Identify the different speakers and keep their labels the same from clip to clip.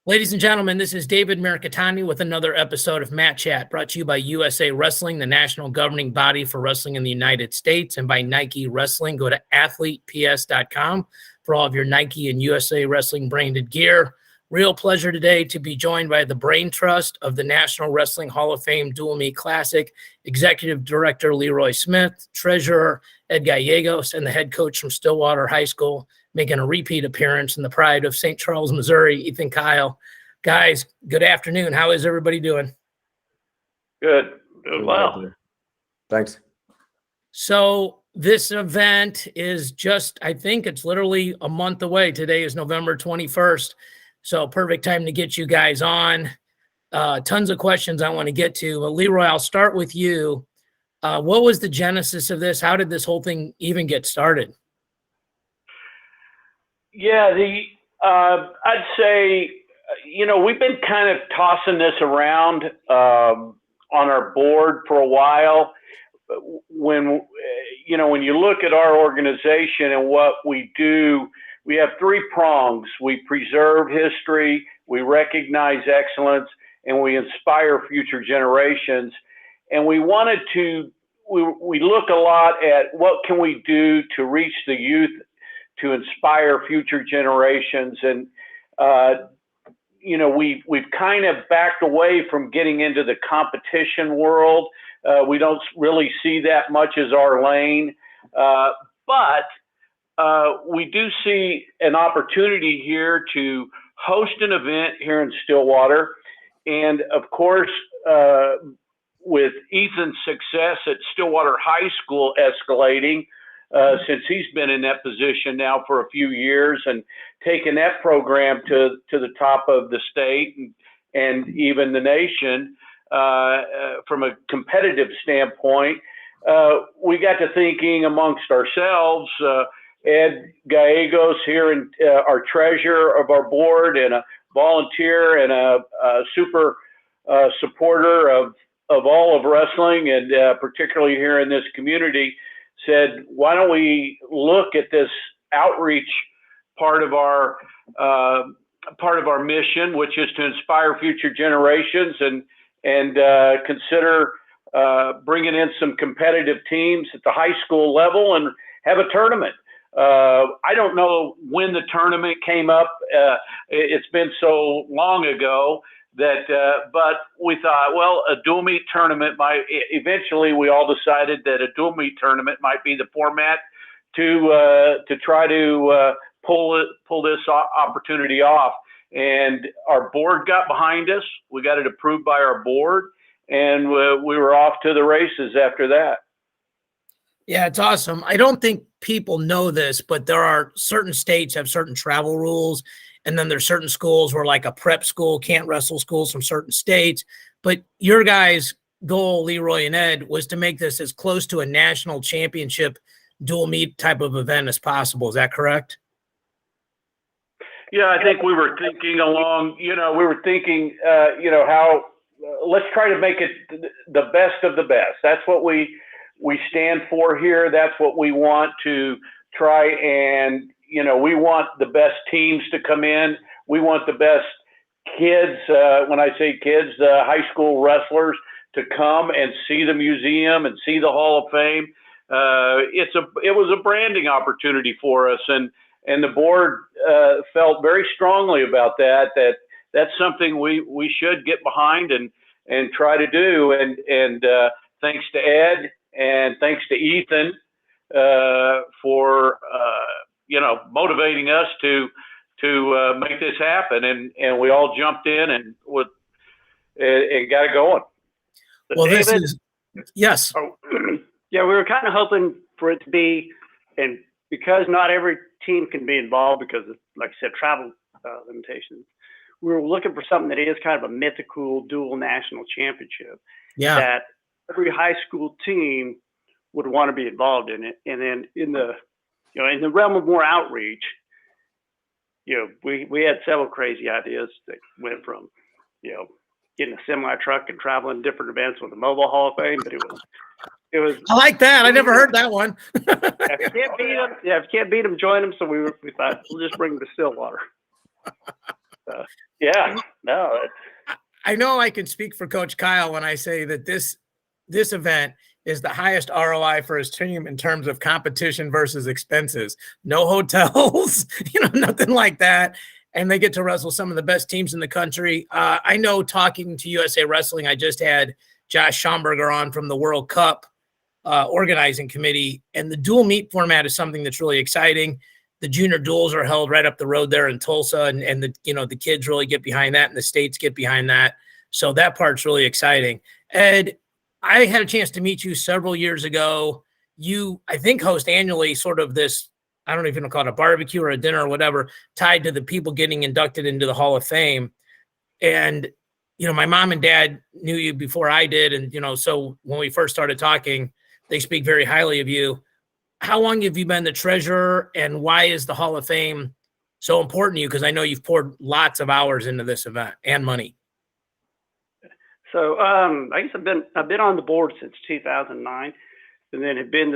Speaker 1: Ladies and gentlemen, this is David Mercatani with another episode of Mat Chat, brought to you by USA Wrestling, the national governing body for wrestling in the United States, and by Nike Wrestling. Go to athleteps.com for all of your Nike and USA Wrestling branded gear. Real pleasure today to be joined by the brain trust of the National Wrestling Hall of Fame Dual Meet Classic, Executive Director Leroy Smith, Treasurer Ed Gallegos, and the head coach from Stillwater High School, making a repeat appearance in the pride of St. Charles, Missouri, Ethan Kyle. Guys, good afternoon. How is everybody doing?
Speaker 2: Good. Doing well.
Speaker 3: Thanks.
Speaker 1: So this event is just, I think it's literally a month away. Today is November 21st. So perfect time to get you guys on. Tons of questions I want to get to. But Leroy, I'll start with you. What was the genesis of this? How did this whole thing even get started?
Speaker 2: Yeah, I'd say, we've been kind of tossing this around on our board for a while. When you look at our organization and what we do, we have three prongs. We preserve history, we recognize excellence, and we inspire future generations. And we wanted to, we look a lot at what can we do to reach the youth, to inspire future generations. And, we've kind of backed away from getting into the competition world. We don't really see that much as our lane. But we do see an opportunity here to host an event here in Stillwater. And of course, with Ethan's success at Stillwater High School escalating, since he's been in that position now for a few years and taken that program to the top of the state and even the nation, from a competitive standpoint, we got to thinking amongst ourselves. Ed Gallegos here, and our treasurer of our board, and a volunteer and a super supporter of all of wrestling, and particularly here in this community, said, why don't we look at this outreach part of our mission, which is to inspire future generations, and consider bringing in some competitive teams at the high school level and have a tournament. I don't know when the tournament came up. It's been so long ago that, but we thought, well, a dual meet tournament might, eventually we all decided that a dual meet tournament might be the format to try to pull this opportunity off. And our board got behind us. We got it approved by our board, and we were off to the races after that.
Speaker 1: Yeah, it's awesome. I don't think people know this, but there are certain states have certain travel rules. And then there's certain schools where, like a prep school can't wrestle schools from certain states. But your guys' goal, Leroy and Ed, was to make this as close to a national championship dual meet type of event as possible. Is that correct?
Speaker 2: Yeah, I think we were thinking along, how let's try to make it the best of the best. That's what we stand for here. That's what we want to try and, we want the best teams to come in. We want the best kids, when I say kids, the high school wrestlers, to come and see the museum and see the Hall of Fame. It was a branding opportunity for us, and the board felt very strongly about that's something we should get behind and try to do. And thanks to Ed and thanks to Ethan for motivating us to make this happen, and we all jumped in and got it going.
Speaker 1: Well, David, yes.
Speaker 4: Yeah, we were kind of hoping for it to be, and because not every team can be involved because of, like I said, travel limitations, we were looking for something that is kind of a mythical dual national championship.
Speaker 1: Yeah. That
Speaker 4: every high school team would want to be involved in it. And then in the realm of more outreach, we had several crazy ideas that went from, getting a semi truck and traveling different events with the Mobile Hall of Fame, but it was.
Speaker 1: I like that. I never heard that one.
Speaker 4: If you can't beat them, join them. So we thought we'll just bring them to Stillwater.
Speaker 2: yeah, no,
Speaker 1: I know I can speak for Coach Kyle when I say that this event is the highest ROI for his team in terms of competition versus expenses. No hotels, nothing like that. And they get to wrestle some of the best teams in the country. I know, talking to USA Wrestling, I just had Josh Schomburger on from the World Cup organizing committee, and the dual meet format is something that's really exciting. The junior duels are held right up the road there in Tulsa, and the kids really get behind that, and the states get behind that. So that part's really exciting. Ed, I had a chance to meet you several years ago. You, I think, host annually sort of this, I don't even call it a barbecue or a dinner or whatever, tied to the people getting inducted into the Hall of Fame. And, my mom and dad knew you before I did. And, so when we first started talking, they speak very highly of you. How long have you been the treasurer, and why is the Hall of Fame so important to you? Because I know you've poured lots of hours into this event and money.
Speaker 4: So I guess I've been on the board since 2009, and then have been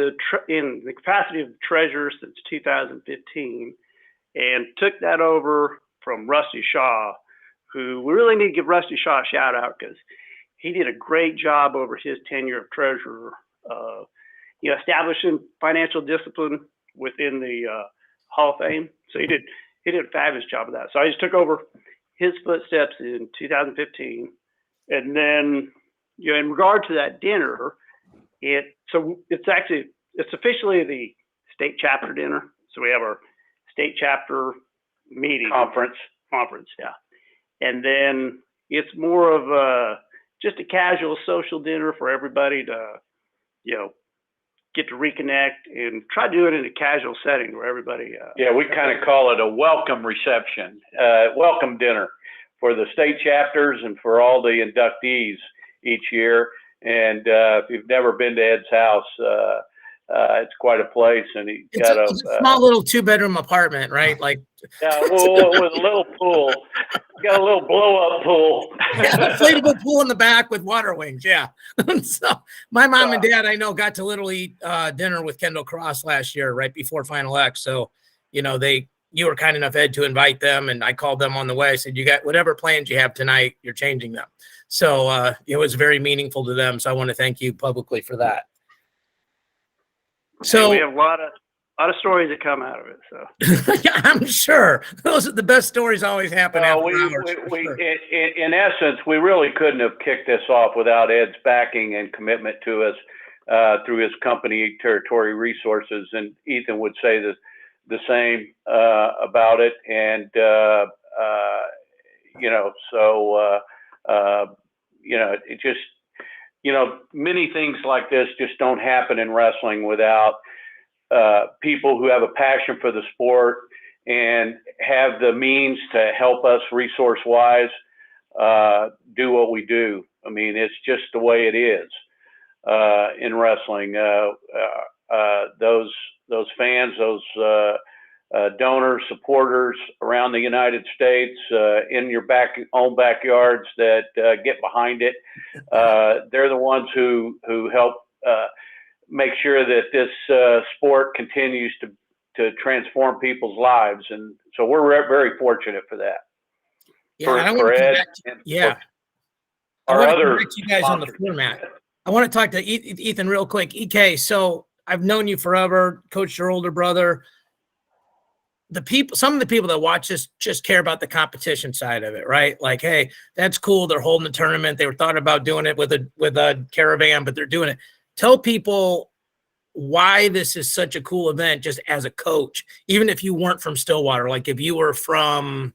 Speaker 4: in the capacity of treasurer since 2015, and took that over from Rusty Shaw, who we really need to give Rusty Shaw a shout out, because he did a great job over his tenure of treasurer, establishing financial discipline within the Hall of Fame. So he did a fabulous job of that. So I just took over his footsteps in 2015. And then, in regard to that dinner, it's officially the state chapter dinner. So we have our state chapter meeting.
Speaker 2: Conference,
Speaker 4: yeah. And then it's more of just a casual social dinner for everybody to, get to reconnect and try to do it in a casual setting where everybody.
Speaker 2: we kind of call it a welcome reception, welcome dinner for the state chapters and for all the inductees each year. And if you've never been to Ed's house, it's quite a place. And
Speaker 1: It's a small little 2-bedroom apartment, right? Like,
Speaker 2: with a little pool. Got a little blow-up pool.
Speaker 1: Inflatable pool in the back with water wings. Yeah. So my mom and dad, I know, got to literally eat dinner with Kendall Cross last year, right before Final X. So, you were kind enough, Ed, to invite them, and I called them on the way. I said, you got whatever plans you have tonight, you're changing them. So it was very meaningful to them. So I want to thank you publicly for that. So
Speaker 4: we have a lot of stories that come out of it. So
Speaker 1: yeah, I'm sure those are the best stories. Always happen after hours.
Speaker 2: In essence, we really couldn't have kicked this off without Ed's backing and commitment to us through his company, Territory Resources, and Ethan would say the same about it. And it just, many things like this just don't happen in wrestling without people who have a passion for the sport and have the means to help us resource-wise do what we do. I mean, it's just the way it is in wrestling. Those fans, those donors, supporters around the United States, in your own backyards that get behind it, they're the ones who help make sure that this sport continues to transform people's lives. And so we're very fortunate for that.
Speaker 1: Yeah, I want to come back to, I want to come back to you guys
Speaker 2: sponsors.
Speaker 1: On the format. I want to talk to Ethan real quick. EK, so I've known you forever, coached your older brother. Some of the people that watch this just care about the competition side of it, right? Like, hey, that's cool. They're holding a tournament. They were thought about doing it with a caravan, but they're doing it. Tell people why this is such a cool event, just as a coach, even if you weren't from Stillwater, like if you were from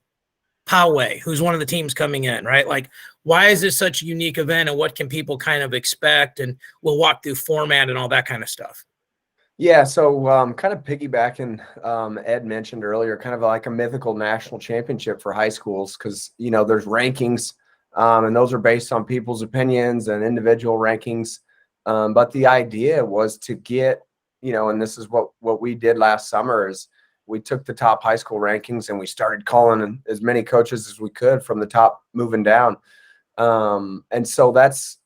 Speaker 1: Poway, who's one of the teams coming in, right? Like, why is this such a unique event, and what can people kind of expect? And we'll walk through format and all that kind of stuff.
Speaker 3: Yeah, so kind of piggybacking, Ed mentioned earlier, kind of like a mythical national championship for high schools, because, there's rankings, and those are based on people's opinions and individual rankings. But the idea was to get, and this is what we did last summer, is we took the top high school rankings and we started calling as many coaches as we could from the top moving down. And so that's,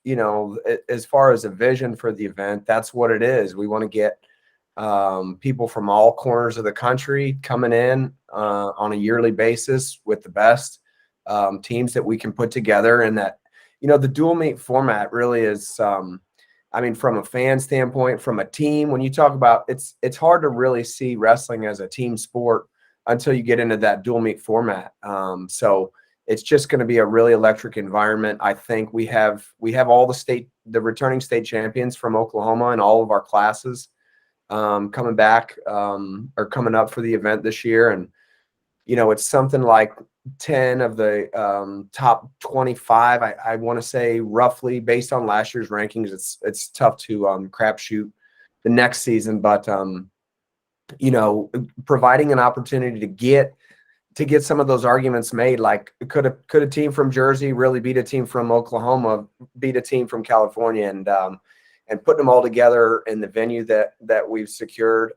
Speaker 3: as far as a vision for the event, that's what it is. We want to get people from all corners of the country coming in on a yearly basis with the best. teams that we can put together, and that, the dual meet format really is, I mean, from a fan standpoint, from a team, when you talk about it's hard to really see wrestling as a team sport until you get into that dual meet format. So it's just going to be a really electric environment. I think we have all the returning state champions from Oklahoma in all of our classes coming back or coming up for the event this year. And, it's something like 10 of the top 25, I want to say, roughly, based on last year's rankings. It's tough to crapshoot the next season, but providing an opportunity to get some of those arguments made, like could a team from Jersey really beat a team from Oklahoma, beat a team from California, and putting them all together in the venue that we've secured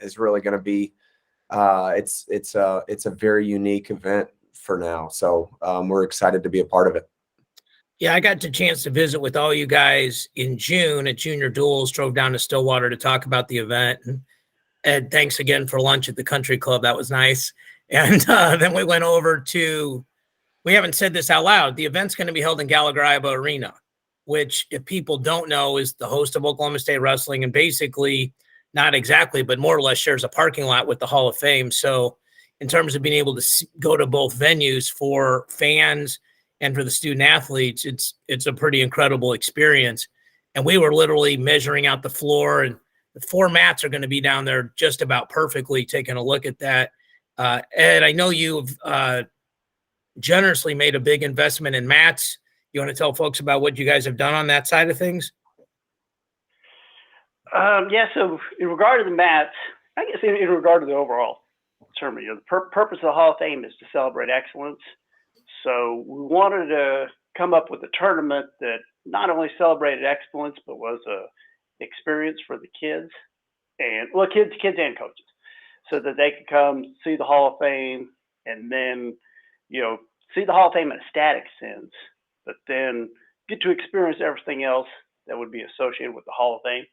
Speaker 3: is really going to be it's a very unique event for now. So we're excited to be a part of it.
Speaker 1: Yeah, I got the chance to visit with all you guys in June at Junior Duels, drove down to Stillwater to talk about the event. And Ed, thanks again for lunch at the country club. That was nice. And then we went over to, we haven't said this out loud, the event's going to be held in Gallegos Arena, which, if people don't know, is the host of Oklahoma State Wrestling, and basically, not exactly, but more or less shares a parking lot with the Hall of Fame. So in terms of being able to go to both venues for fans and for the student athletes, it's a pretty incredible experience. And we were literally measuring out the floor, and the 4 mats are going to be down there just about perfectly, taking a look at that. Ed, I know you've generously made a big investment in mats. You want to tell folks about what you guys have done on that side of things?
Speaker 4: So in regard to the mats, I guess in regard to the overall tournament, the purpose of the Hall of Fame is to celebrate excellence. So we wanted to come up with a tournament that not only celebrated excellence, but was a experience for the kids and kids and coaches, so that they could come see the Hall of Fame and then, see the Hall of Fame in a static sense, but then get to experience everything else that would be associated with the Hall of Fame.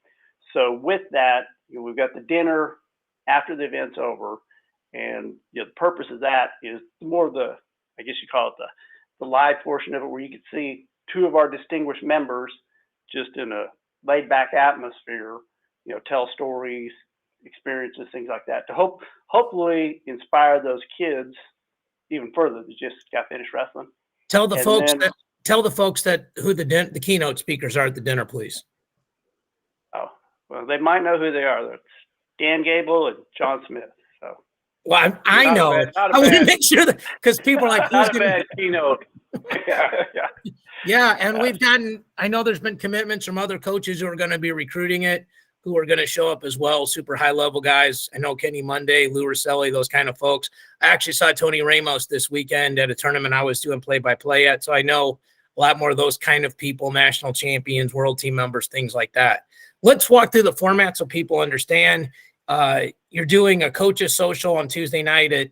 Speaker 4: So with that, we've got the dinner after the event's over, and the purpose of that is more the, I guess you call it the live portion of it, where you can see 2 of our distinguished members just in a laid back atmosphere, tell stories, experiences, things like that, to hopefully inspire those kids even further that just got finished wrestling.
Speaker 1: Tell the folks that who the keynote speakers are at the dinner, please.
Speaker 4: Oh, well, they might know who they are. That's Dan Gable and John Smith. So,
Speaker 1: well, I know. I want to make sure that, because people are like,
Speaker 2: who's going to keynote?
Speaker 1: Yeah, and we've gotten, I know there's been commitments from other coaches who are going to be recruiting it, who are going to show up as well, super high-level guys. I know Kenny Monday, Lou Rosselli, those kind of folks. I actually saw Tony Ramos this weekend at a tournament I was doing play-by-play at, so I know a lot more of those kind of people, national champions, world team members, things like that. Let's walk through the format so people understand. You're doing a coaches social on Tuesday night at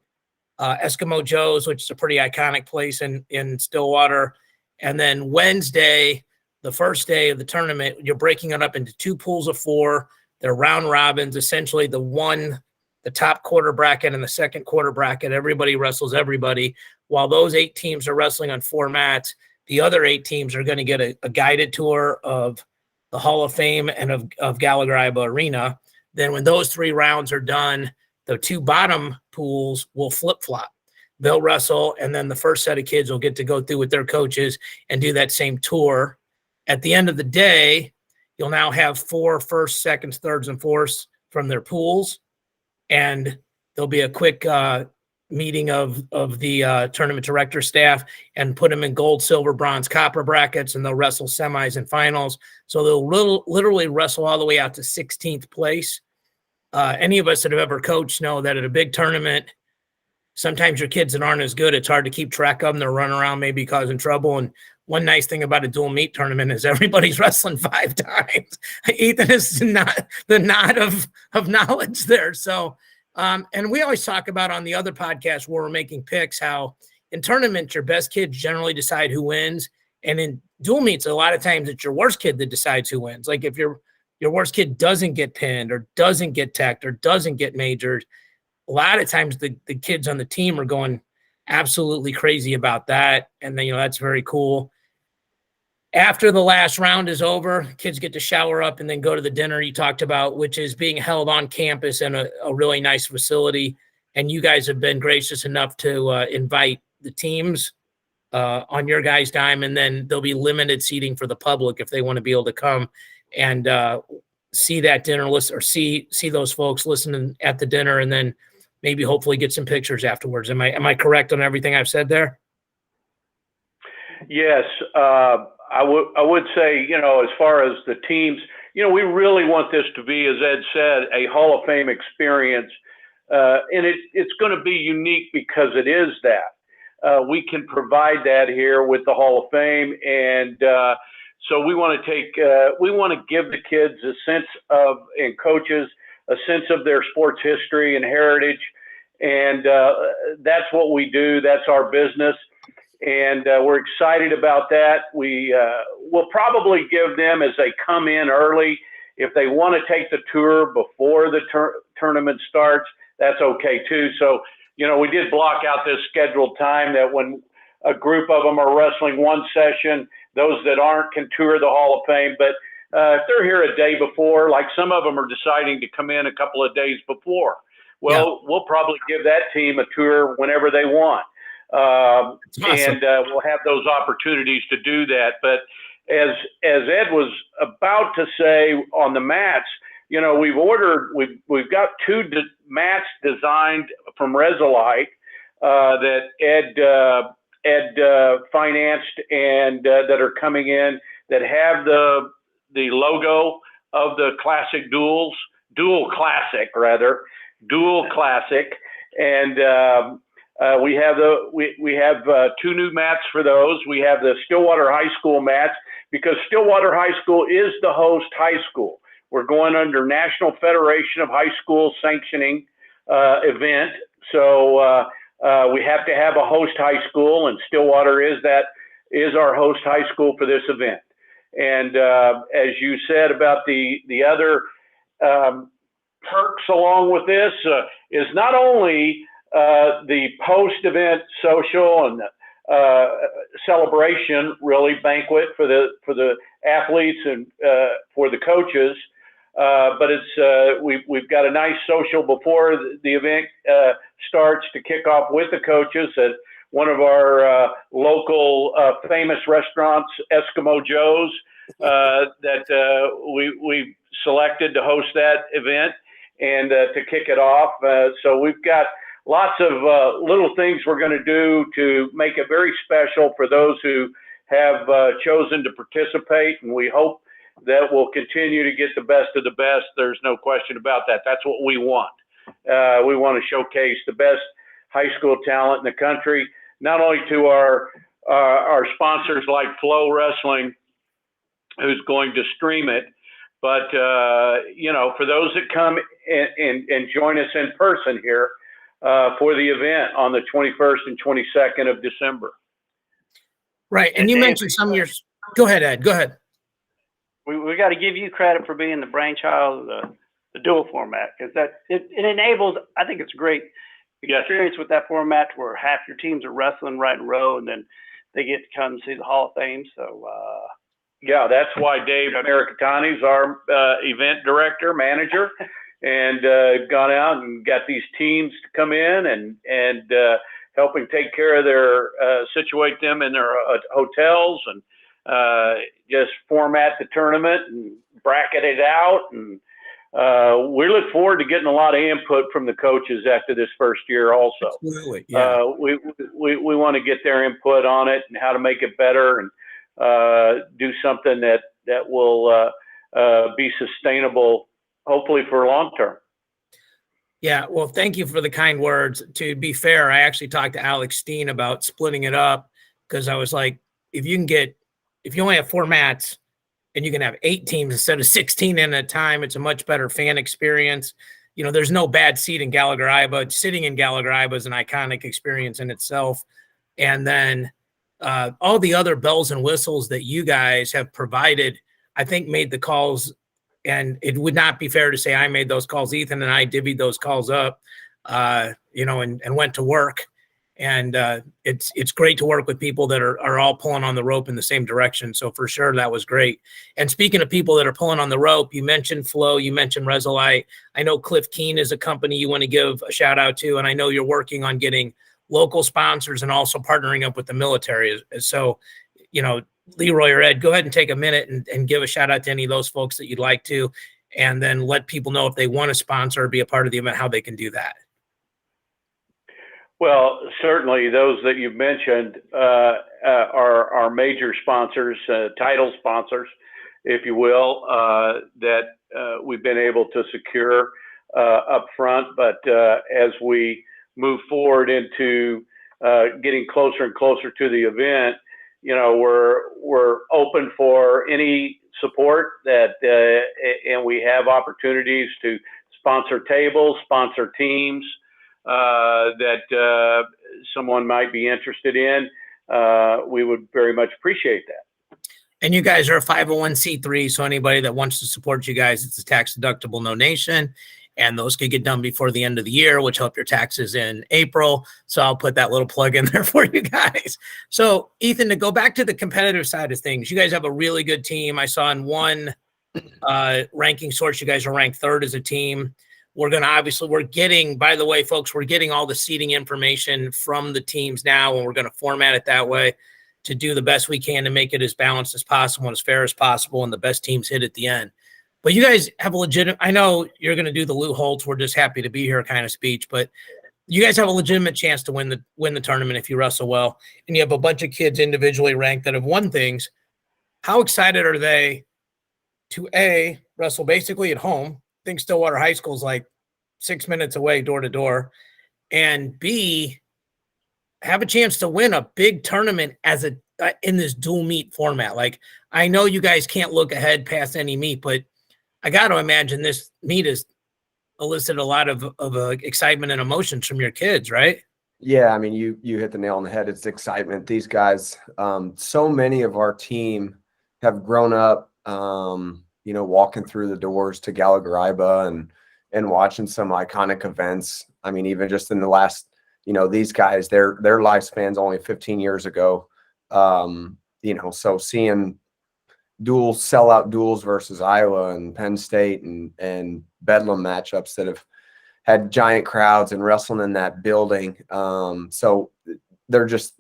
Speaker 1: Eskimo Joe's, which is a pretty iconic place in Stillwater. And then Wednesday, the first day of the tournament, you're breaking it up into 2 pools of 4. They're round robins, essentially the top quarter bracket and the second quarter bracket. Everybody wrestles everybody. While those 8 teams are wrestling on 4 mats, the other 8 teams are going to get a guided tour of the Hall of Fame and of Gallegos Arena. Then when those 3 rounds are done, the 2 bottom pools will flip-flop. They'll wrestle, and then the first set of kids will get to go through with their coaches and do that same tour. At the end of the day, you'll now have 4 first, seconds, thirds, and fourths from their pools, and there'll be a quick meeting of the tournament director staff and put them in gold, silver, bronze, copper brackets, and they'll wrestle semis and finals. So they'll literally wrestle all the way out to 16th place. Any of us that have ever coached know that at a big tournament, sometimes your kids that aren't as good, it's hard to keep track of them. They're running around maybe causing trouble. And one nice thing about a dual meet tournament is everybody's wrestling 5 times. Ethan is not the knot of knowledge there. So, and we always talk about on the other podcast where we're making picks, how in tournaments, your best kids generally decide who wins. And in dual meets, a lot of times it's your worst kid that decides who wins. Like if your worst kid doesn't get pinned or doesn't get teched or doesn't get majored, a lot of times the kids on the team are going, absolutely crazy about that. And then, that's very cool. After the last round is over, kids get to shower up and then go to the dinner you talked about, which is being held on campus in a really nice facility. And you guys have been gracious enough to invite the teams on your guys' dime, and then there'll be limited seating for the public if they want to be able to come and see that dinner list, or see those folks listening at the dinner, and then maybe hopefully get some pictures afterwards. Am I correct on everything I've said there?
Speaker 2: Yes, I would say, as far as the teams, we really want this to be, as Ed said, a Hall of Fame experience. And it's going to be unique because it is that. We can provide that here with the Hall of Fame. And so we want to give the kids a sense of, and coaches, a sense of their sports history and heritage. And that's what we do. That's our business. And we're excited about that. We'll probably give them, as they come in early, if they want to take the tour before the tournament starts, that's okay too. So, we did block out this scheduled time that when a group of them are wrestling one session, those that aren't can tour the Hall of Fame. But if they're here a day before, like some of them are deciding to come in a couple of days before, well, We'll probably give that team a tour whenever they want. Awesome. And we'll have those opportunities to do that. But as Ed was about to say on the mats, we've got two mats designed from Resolite that Ed financed, and that are coming in, that have the logo of the classic dual classic, and we have two new mats for those. We have the Stillwater High School mats, because Stillwater High School is the host high school. We're going under National Federation of High School sanctioning event. So we have to have a host high school, and Stillwater is our host high school for this event. And as you said about the other perks along with this, is not only the post-event social and celebration, really banquet for the athletes and for the coaches, but it's we've got a nice social before the event starts to kick off with the coaches at one of our local famous restaurants, Eskimo Joe's, that we selected to host that event and to kick it off. So we've got lots of little things we're going to do to make it very special for those who have chosen to participate, and we hope that we'll continue to get the best of the best. There's no question about that. That's what we want. We want to showcase the best high school talent in the country, not only to our sponsors like Flow Wrestling, who's going to stream it, but for those that come and join us in person here for the event on the 21st and 22nd of December.
Speaker 1: Right, and you mentioned some of your. Go ahead, Ed. Go ahead.
Speaker 4: We got to give you credit for being the brainchild of the dual format, because it enables. I think it's a great experience with that format, where half your teams are wrestling right in a row, and then they get to come see the Hall of Fame. So
Speaker 2: yeah, that's why Dave Americatani is our event director, manager, and gone out and got these teams to come in and helping take care of their situate them in their hotels, and just format the tournament and bracket it out. And we look forward to getting a lot of input from the coaches after this first year also.
Speaker 1: Absolutely. Yeah.
Speaker 2: We want to get their input on it and how to make it better, and do something that will be sustainable, hopefully for long term.
Speaker 1: Yeah, well, thank you for the kind words. To be fair, I actually talked to Alex Steen about splitting it up, because I was like, if you only have 4 mats and you can have 8 teams instead of 16 in a time, it's a much better fan experience. There's no bad seat in Gallagher Iba. Sitting in Gallagher Iba is an iconic experience in itself. And then all the other bells and whistles that you guys have provided, I think made the calls. And it would not be fair to say I made those calls. Ethan and I divvied those calls up, and went to work. And it's great to work with people that are all pulling on the rope in the same direction. So for sure, that was great. And speaking of people that are pulling on the rope, you mentioned Flow, you mentioned Resolite. I know Cliff Keen is a company you want to give a shout out to, and I know you're working on getting local sponsors and also partnering up with the military. So, Leroy or Ed, go ahead and take a minute and give a shout out to any of those folks that you'd like to, and then let people know if they want to sponsor or be a part of the event, how they can do that.
Speaker 2: Well, certainly those that you've mentioned are major sponsors, title sponsors, if you will, that we've been able to secure up front. But as we move forward into getting closer and closer to the event, we're open for any support that, and we have opportunities to sponsor tables, sponsor teams that someone might be interested in. We would very much appreciate that.
Speaker 1: And you guys are a 501c3, so anybody that wants to support you guys, it's a tax-deductible donation, and those could get done before the end of the year, which help your taxes in April. So I'll put that little plug in there for you guys. So, Ethan, to go back to the competitive side of things, you guys have a really good team. I saw in one ranking source, you guys are ranked 3rd as a team. We're getting, by the way, folks, we're getting all the seating information from the teams now, and we're going to format it that way to do the best we can to make it as balanced as possible and as fair as possible, and the best teams hit at the end. But you guys have a legitimate, I know you're going to do the Lou Holtz, we're just happy to be here kind of speech, but you guys have a legitimate chance to win the tournament if you wrestle well, and you have a bunch of kids individually ranked that have won things. How excited are they to A, wrestle basically at home? I think Stillwater High School is like 6 minutes away, door to door, and B, have a chance to win a big tournament in this dual meet format. Like, I know you guys can't look ahead past any meet, but I got to imagine this meet has elicited a lot of excitement and emotions from your kids, right?
Speaker 3: Yeah, I mean, you hit the nail on the head. It's excitement. These guys, so many of our team have grown up, walking through the doors to Gallegos and watching some iconic events. I mean, even just in the last, these guys, their lifespan's only 15 years ago. So seeing sellout duels versus Iowa and Penn State and Bedlam matchups that have had giant crowds and wrestling in that building. So they're just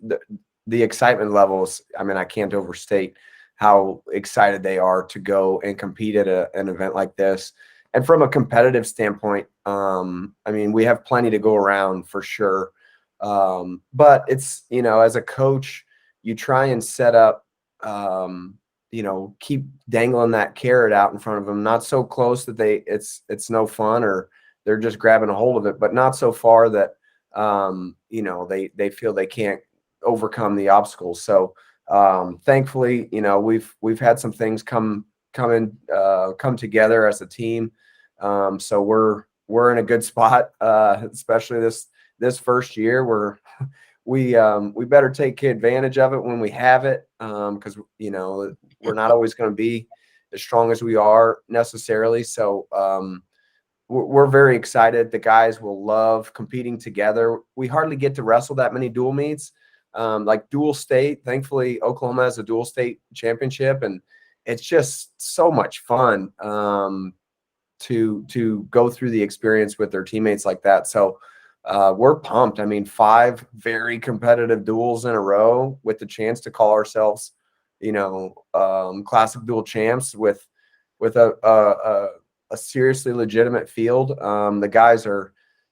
Speaker 3: the excitement levels. I mean, I can't overstate how excited they are to go and compete at an event like this. And from a competitive standpoint, I mean, we have plenty to go around for sure. But it's, as a coach, you try and set up, keep dangling that carrot out in front of them, not so close that it's no fun or they're just grabbing a hold of it, but not so far that, they feel they can't overcome the obstacles. So, thankfully, we've had some things come together as a team. So we're in a good spot, especially this first year. We better take advantage of it when we have it, because we're not always going to be as strong as we are necessarily. So we're very excited. The guys will love competing together. We hardly get to wrestle that many dual meets, like dual state. Thankfully, Oklahoma has a dual state championship, and it's just so much fun to go through the experience with their teammates like that. So we're pumped. I mean, 5 very competitive duels in a row with the chance to call ourselves, classic dual champs with a seriously legitimate field. The guys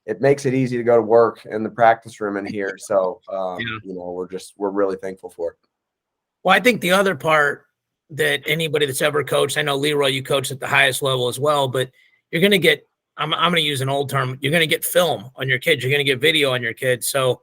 Speaker 3: it makes it easy to go to work in the practice room in here. So, we're really thankful for it.
Speaker 1: Well, I think the other part that anybody that's ever coached, I know Leroy, you coach at the highest level as well, but you're going to get, I'm going to use an old term, you're going to get film on your kids. You're going to get video on your kids. So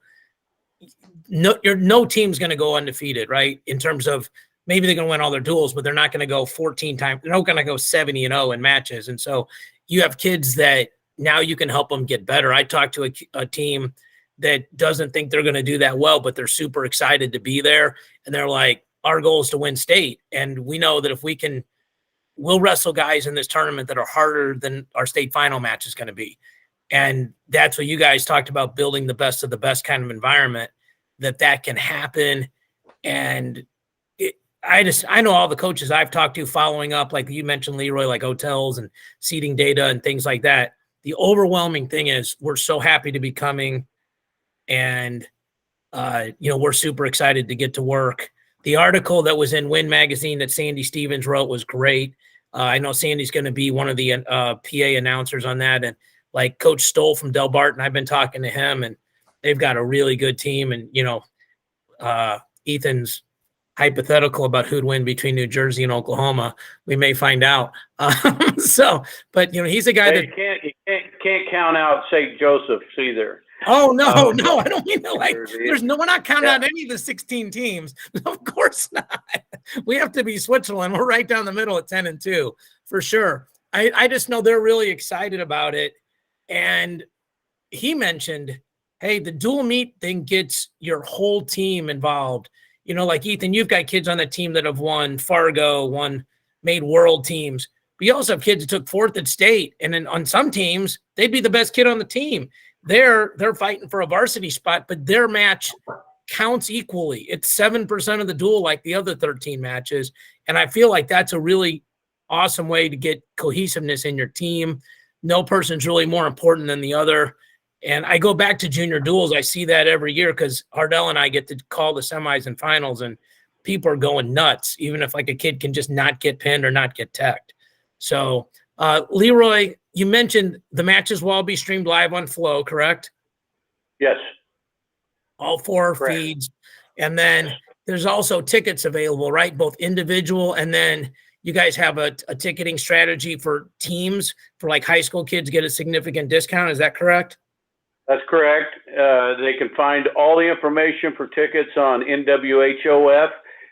Speaker 1: no team's going to go undefeated, right? In terms of maybe they're going to win all their duels, but they're not going to go 14 times. They're not going to go 70-0 in matches. And so you have kids that now you can help them get better. I talked to a team that doesn't think they're going to do that well, but they're super excited to be there. And they're like, our goal is to win state. And we know that if we'll wrestle guys in this tournament that are harder than our state final match is going to be. And that's what you guys talked about, building the best of the best kind of environment that can happen. And I know all the coaches I've talked to following up, like you mentioned, Leroy, like hotels and seating data and things like that. The overwhelming thing is we're so happy to be coming, and we're super excited to get to work. The article that was in Win Magazine that Sandy Stevens wrote was great. I know Sandy's going to be one of the PA announcers on that, and like Coach Stoll from Del Barton, I've been talking to him, and they've got a really good team. And Ethan's hypothetical about who'd win between New Jersey and Oklahoma. We may find out. But he's a guy
Speaker 2: you can't count out St. Joseph's either.
Speaker 1: Oh no, I don't mean to, like. We're not counting out any of the 16 teams. Of course not. We have to be Switzerland. We're right down the middle at 10-2 for sure. I just know they're really excited about it. And he mentioned, hey, the dual meet thing gets your whole team involved. Like Ethan, you've got kids on the team that have won Fargo, made world teams. But you also have kids that took fourth at state. And then on some teams, they'd be the best kid on the team. They're fighting for a varsity spot, but their match counts equally. It's 7% of the dual like the other 13 matches. And I feel like that's a really awesome way to get cohesiveness in your team. No person's really more important than the other. And I go back to junior duels. I see that every year because Hardell and I get to call the semis and finals, and people are going nuts, even if like a kid can just not get pinned or not get teched. So, Leroy, you mentioned the matches will all be streamed live on Flow, correct?
Speaker 2: Yes.
Speaker 1: All 4
Speaker 2: Correct.
Speaker 1: feeds. And then there's also tickets available, right? Both individual, and then you guys have a ticketing strategy for teams, for like high school kids get a significant discount. Is that correct?
Speaker 2: That's correct. They can find all the information for tickets on NWHOF,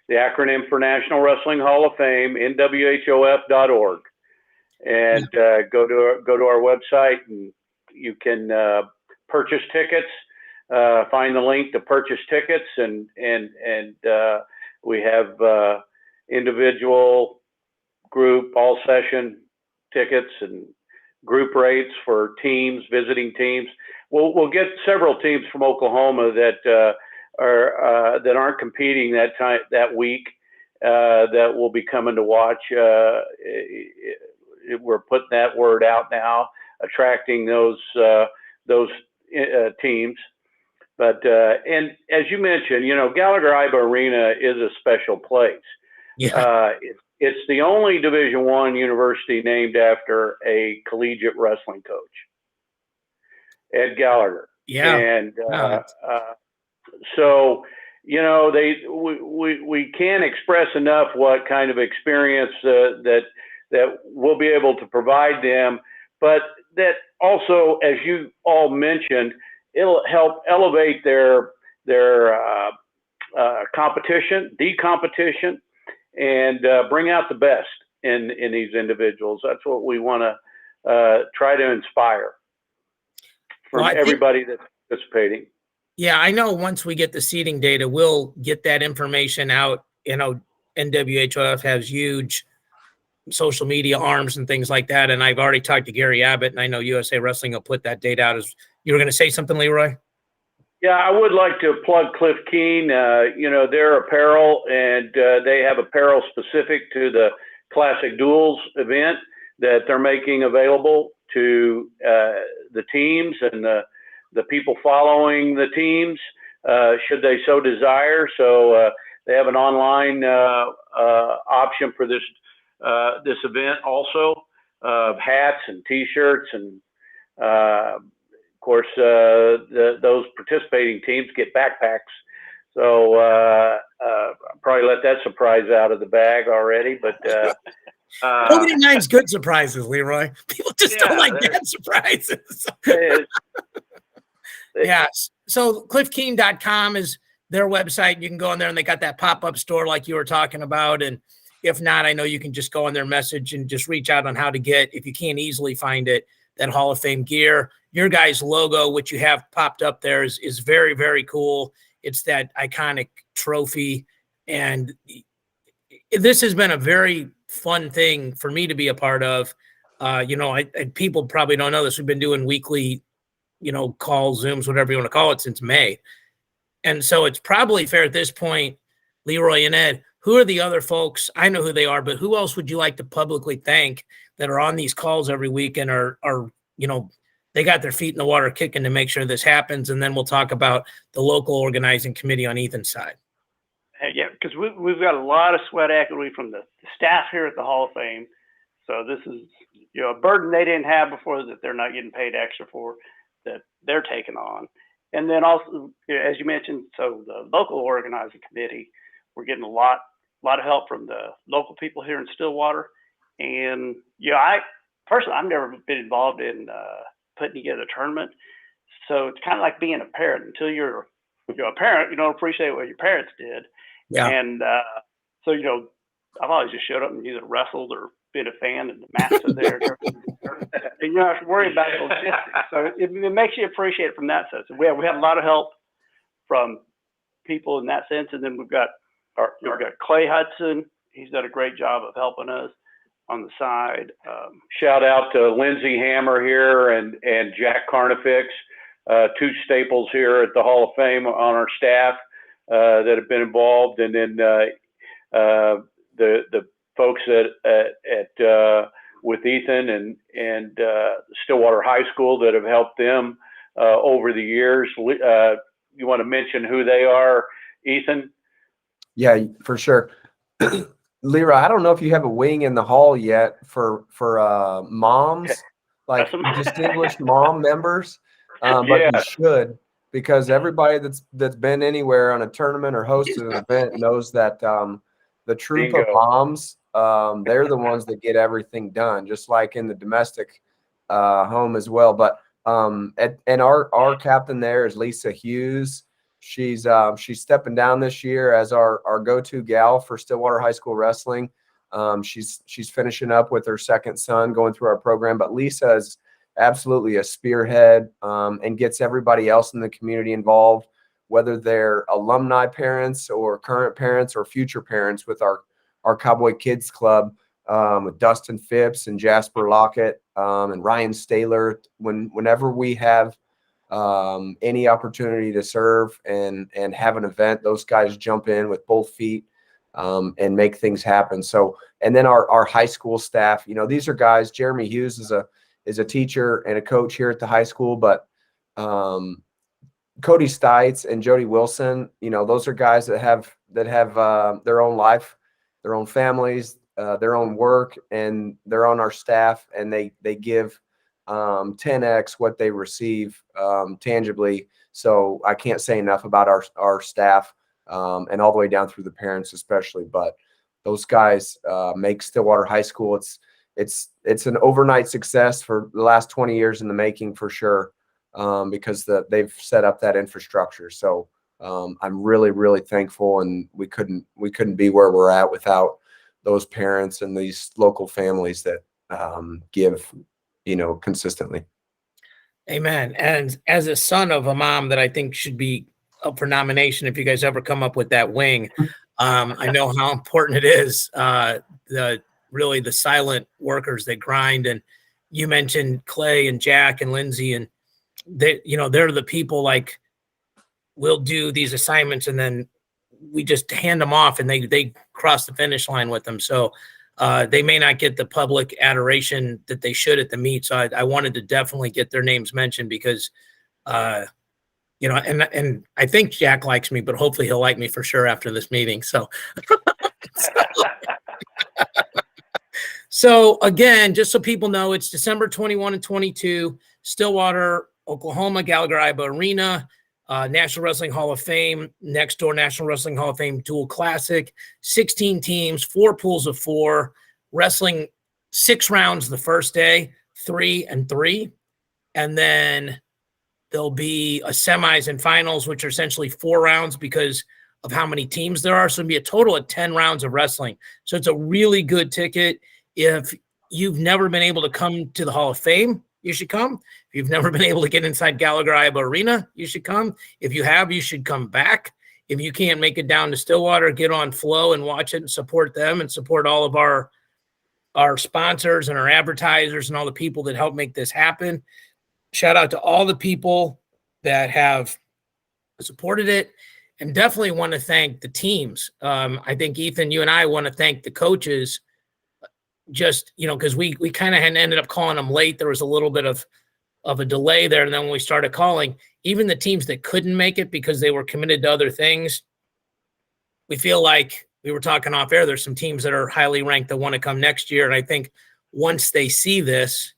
Speaker 2: the acronym for National Wrestling Hall of Fame, NWHOF.org. And go to our website, and you can purchase tickets. Find the link to purchase tickets, and we have individual, group, all session tickets and group rates for teams, visiting teams. We'll get several teams from Oklahoma that aren't competing that week that will be coming to watch. We're putting that word out now, attracting those teams. But and as you mentioned, Gallagher-Iba Arena is a special place.
Speaker 1: Yeah.
Speaker 2: It's the only Division I university named after a collegiate wrestling coach, Ed Gallagher.
Speaker 1: Yeah.
Speaker 2: And so we can't express enough what kind of experience that we'll be able to provide them, but that also, as you all mentioned, it'll help elevate their competition, and bring out the best in these individuals. That's what we want to try to inspire from everybody that's participating.
Speaker 1: Yeah, I know once we get the seating data, we'll get that information out. NWHOF has huge social media arms and things like that. And I've already talked to Gary Abbott, and I know USA Wrestling will put that data out. You were going to say something, Leroy?
Speaker 2: Yeah, I would like to plug Cliff Keen. Their apparel, and they have apparel specific to the Classic Duels event that they're making available to the teams and the people following the teams, should they so desire. So they have an online option for this event also, hats and T-shirts, and of course those participating teams get backpacks. So probably let that surprise out of the bag already, but
Speaker 1: nobody minds good surprises, Leroy. People just don't like bad surprises. Yes. So cliffkeen.com is their website. You can go on there, and they got that pop-up store like you were talking about. And if not, I know you can just go on their message and just reach out on how to get, if you can't easily find it, that Hall of Fame gear. Your guys' logo, which you have popped up there, is very, very cool. It's that iconic trophy. And this has been a very fun thing for me to be a part of. People probably don't know this. We've been doing weekly calls, Zooms, whatever you want to call it, since May. And so it's probably fair at this point, Leroy and Ed, who are the other folks? I know who they are, but who else would you like to publicly thank that are on these calls every week and are they got their feet in the water kicking to make sure this happens? And then we'll talk about the local organizing committee on Ethan's side.
Speaker 4: Yeah, because we've got a lot of sweat equity from the staff here at the Hall of Fame. So this is a burden they didn't have before that they're not getting paid extra for, that they're taking on. And then also, as you mentioned, so the local organizing committee, we're getting a lot of help from the local people here in Stillwater. And I personally, I've never been involved in putting together a tournament. So it's kind of like being a parent. Until you're a parent, you don't appreciate what your parents did.
Speaker 1: Yeah.
Speaker 4: And so I've always just showed up and either wrestled or been a fan, and the mats are there. And you don't have to worry about the logistics. So it makes you appreciate it from that sense. We had a lot of help from people in that sense. And then we've got Clay Hudson. He's done a great job of helping us on the side.
Speaker 2: Shout out to Lindsey Hammer here and Jack Carnifex, two staples here at the Hall of Fame on our staff that have been involved. And then the folks at with Ethan and Stillwater High School that have helped them over the years. You want to mention who they are, Ethan?
Speaker 3: Yeah, for sure. Leroy, I don't know if you have a wing in the hall yet for moms, like distinguished mom members, but you should, because everybody that's been anywhere on a tournament or hosted an event knows that the troop of moms, they're the ones that get everything done, just like in the domestic home as well. But and our captain there is Lisa Hughes. She's stepping down this year as our go-to gal for Stillwater High School wrestling. She's finishing up with her second son going through our program, but Lisa is absolutely a spearhead and gets everybody else in the community involved, whether they're alumni parents or current parents or future parents, with our Cowboy Kids Club with Dustin Phipps and Jasper Lockett and Ryan Staylor. Whenever we have any opportunity to serve and have an event, those guys jump in with both feet and make things happen. So, and then our high school staff, these are guys. Jeremy Hughes is a teacher and a coach here at the high school, but Cody Stites and Jody Wilson, those are guys that have their own life, their own families, their own work, and they're on our staff, and they give 10x what they receive tangibly. So I can't say enough about our staff and all the way down through the parents especially. But those guys make Stillwater High School. It's an overnight success for the last 20 years in the making, for sure, because they've set up that infrastructure. So I'm really, really thankful, and we couldn't be where we're at without those parents and these local families that give consistently.
Speaker 1: Amen. And as a son of a mom that I think should be up for nomination, if you guys ever come up with that wing, I know how important it is. The silent workers that grind. And you mentioned Clay and Jack and Lindsay, and they're the people, like, we'll do these assignments and then we just hand them off and they cross the finish line with them. So they may not get the public adoration that they should at the meet. So I wanted to definitely get their names mentioned because, and I think Jack likes me, but hopefully he'll like me for sure after this meeting. So again, just so people know, it's December 21 and 22, Stillwater, Oklahoma, Gallagher-Iba Arena, National Wrestling Hall of Fame, next door National Wrestling Hall of Fame Dual Classic, 16 teams, 4 pools of 4, wrestling 6 rounds the first day, 3 and 3. And then there'll be a semis and finals, which are essentially 4 rounds because of how many teams there are. So it'll be a total of 10 rounds of wrestling. So it's a really good ticket. If you've never been able to come to the Hall of Fame, you should come. If you've never been able to get inside Gallagher-Iba Arena, you should come. If you have, you should come back. If you can't make it down to Stillwater, get on Flow and watch it and support them and support all of our sponsors and our advertisers and all the people that help make this happen. shout out to all the people that have supported it, and definitely want to thank the teams. I think, Ethan, you and I want to thank the coaches, just, because we kind of ended up calling them late. There was a little bit of a delay there. And then when we started calling, even the teams that couldn't make it because they were committed to other things, we feel like, we were talking off air, there's some teams that are highly ranked that want to come next year. And I think once they see this,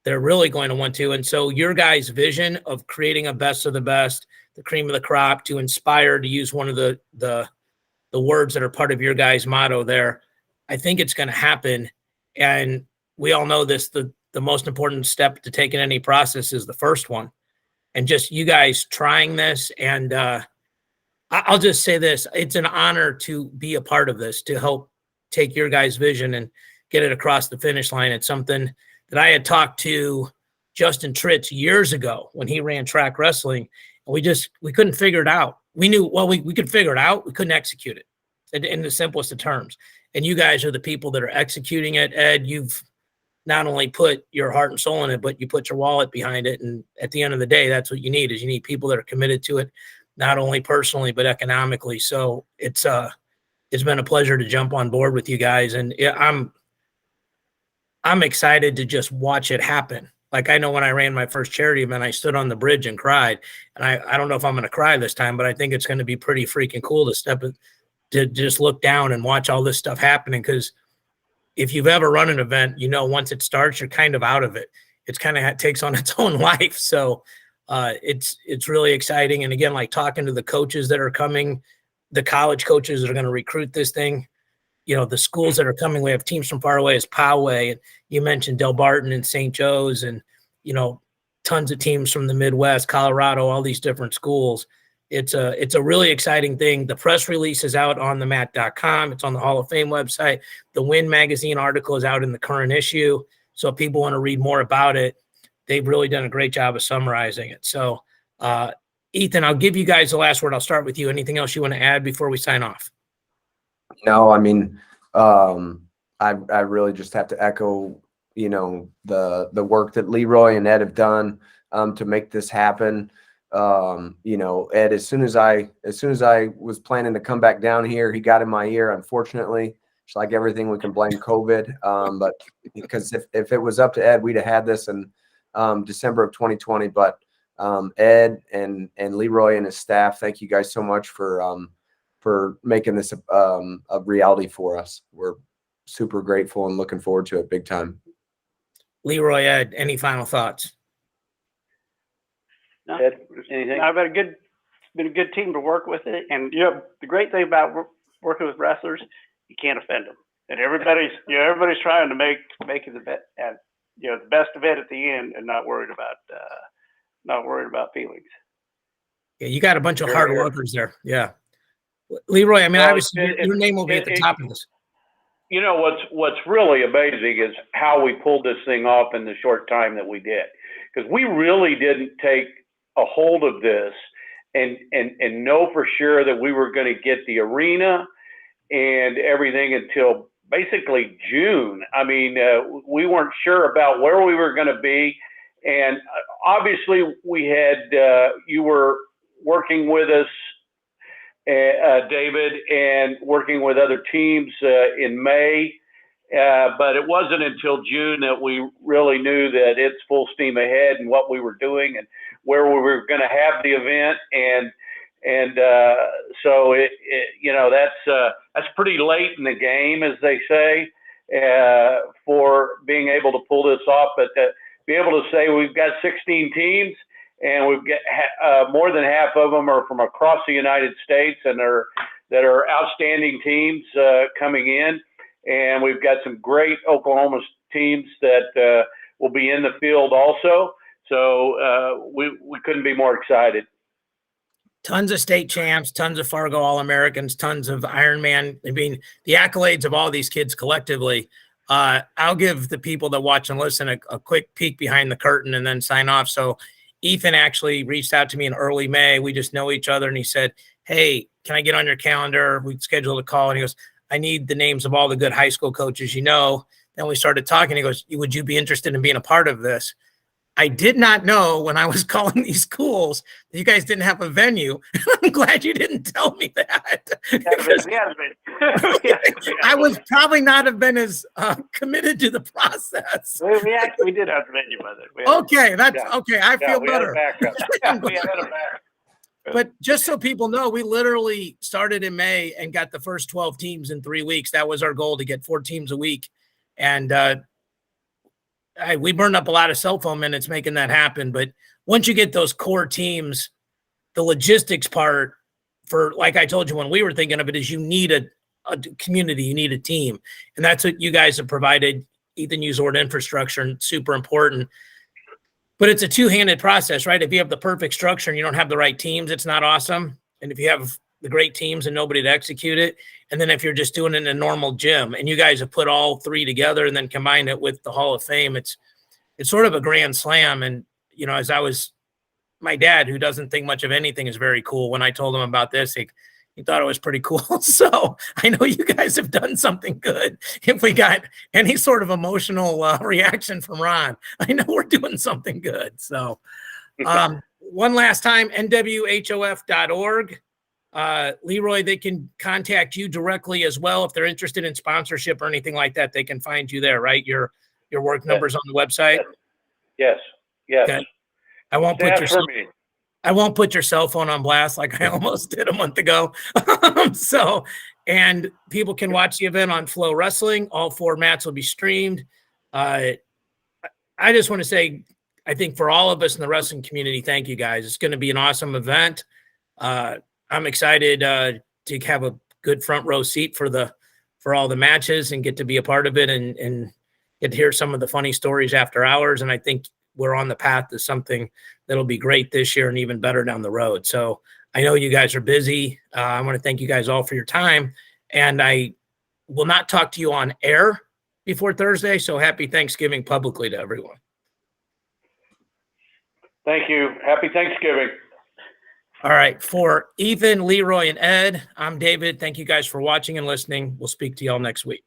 Speaker 1: they're really going to want to. And so your guys' vision of creating a best of the best, the cream of the crop, to inspire, to use one of the words that are part of your guys' motto there, I think it's going to happen. And we all know this, the most important step to take in any process is the first one. And just you guys trying this. And I'll just say this, it's an honor to be a part of this, to help take your guys' vision and get it across the finish line. It's something that I had talked to Justin Tritz years ago when he ran track wrestling. And we couldn't figure it out. We knew, well, we could figure it out. We couldn't execute it in the simplest of terms. And you guys are the people that are executing it. Ed, you've not only put your heart and soul in it, but you put your wallet behind it. And at the end of the day, that's what you need, is you need people that are committed to it, not only personally, but economically. So it's been a pleasure to jump on board with you guys. And I'm excited to just watch it happen. Like, I know when I ran my first charity event, I stood on the bridge and cried. And I don't know if I'm going to cry this time, but I think it's going to be pretty freaking cool to just look down and watch all this stuff happening. Because if you've ever run an event, once it starts, you're kind of out of it. It's kind of takes on its own life. So it's really exciting. And again, like talking to the coaches that are coming, the college coaches that are going to recruit this thing, the schools that are coming. We have teams from far away as Poway, and you mentioned Del Barton and St. Joe's, and tons of teams from the Midwest, Colorado, all these different schools. It's a really exciting thing. The press release is out on the mat.com. It's on the Hall of Fame website. The Win magazine article is out in the current issue. So if people want to read more about it, they've really done a great job of summarizing it. So Ethan, I'll give you guys the last word. I'll start with you. Anything else you want to add before we sign off?
Speaker 3: No, I mean, I really just have to echo, the work that Leroy and Ed have done to make this happen. Ed, as soon as I was planning to come back down here, he got in my ear. Unfortunately, it's like everything, we can blame COVID. But because if it was up to Ed, we'd have had this in December of 2020. But Ed and Leroy and his staff, thank you guys so much for making this a reality for us. We're super grateful and looking forward to it big time.
Speaker 1: Leroy, Ed, any final thoughts?
Speaker 4: No,
Speaker 2: Ed, anything?
Speaker 4: I've been a good team to work with it. And, the great thing about working with wrestlers, you can't offend them. And everybody's trying to make it the best, and, the best of it at the end, and not worried about feelings.
Speaker 1: Yeah, you got a bunch of hard workers there. Yeah. Leroy, I mean, obviously your name will be at the top of this.
Speaker 2: What's really amazing is how we pulled this thing off in the short time that we did, because we really didn't take a hold of this and know for sure that we were going to get the arena and everything until basically June. I mean, we weren't sure about where we were going to be, and obviously we had you were working with us, David, and working with other teams in May. But it wasn't until June that we really knew that it's full steam ahead and what we were doing and where we were going to have the event. And so that's pretty late in the game, as they say, for being able to pull this off. But to be able to say we've got 16 teams, and we've got more than half of them are from across the United States, and that are outstanding teams coming in. And we've got some great Oklahoma teams that will be in the field also. So we couldn't be more excited.
Speaker 1: Tons of state champs, tons of Fargo All-Americans, tons of Ironman. I mean, the accolades of all these kids collectively. I'll give the people that watch and listen a quick peek behind the curtain and then sign off. So Ethan actually reached out to me in early May. We just know each other. And he said, hey, can I get on your calendar? We scheduled a call. And he goes, I need the names of all the good high school coaches. Then we started talking. He goes, would you be interested in being a part of this? I did not know when I was calling these schools that you guys didn't have a venue. I'm glad you didn't tell me that. I was probably not have been as committed to the process.
Speaker 4: We did have a venue by then.
Speaker 1: Okay, that's okay. I feel better.
Speaker 2: We had a backup.
Speaker 1: But just so people know, we literally started in May and got the first 12 teams in 3 weeks. That was our goal, to get 4 teams a week. And we burned up a lot of cell phone minutes making that happen. But once you get those core teams, the logistics part for, like I told you when we were thinking of it, is you need a community, you need a team. And that's what you guys have provided. Ethan used the word infrastructure, and super important. But it's a two-handed process, right? If you have the perfect structure and you don't have the right teams, it's not awesome. And if you have the great teams and nobody to execute it, and then if you're just doing it in a normal gym, and you guys have put all 3 together and then combined it with the Hall of Fame, it's sort of a grand slam. And, you know, as my dad, who doesn't think much of anything, is very cool. When I told him about this, he thought it was pretty cool. So I know you guys have done something good. If we got any sort of emotional reaction from Ron, I know we're doing something good. So one last time, NWHOF.org. Leroy, they can contact you directly as well. If they're interested in sponsorship or anything like that, they can find you there, right? Your work number's on the website?
Speaker 2: Yes.
Speaker 1: Okay. I won't put your cell phone on blast like I almost did a month ago. And people can watch the event on Flow Wrestling. All 4 mats will be streamed. I just want to say, I think for all of us in the wrestling community, thank you guys. It's going to be an awesome event. I'm excited to have a good front row seat for all the matches and get to be a part of it and get to hear some of the funny stories after hours. And I think we're on the path to something that'll be great this year and even better down the road. So I know you guys are busy. I want to thank you guys all for your time. And I will not talk to you on air before Thursday. So happy Thanksgiving publicly to everyone.
Speaker 2: Thank you. Happy Thanksgiving.
Speaker 1: All right. For Ethan, Leroy, and Ed, I'm David. Thank you guys for watching and listening. We'll speak to y'all next week.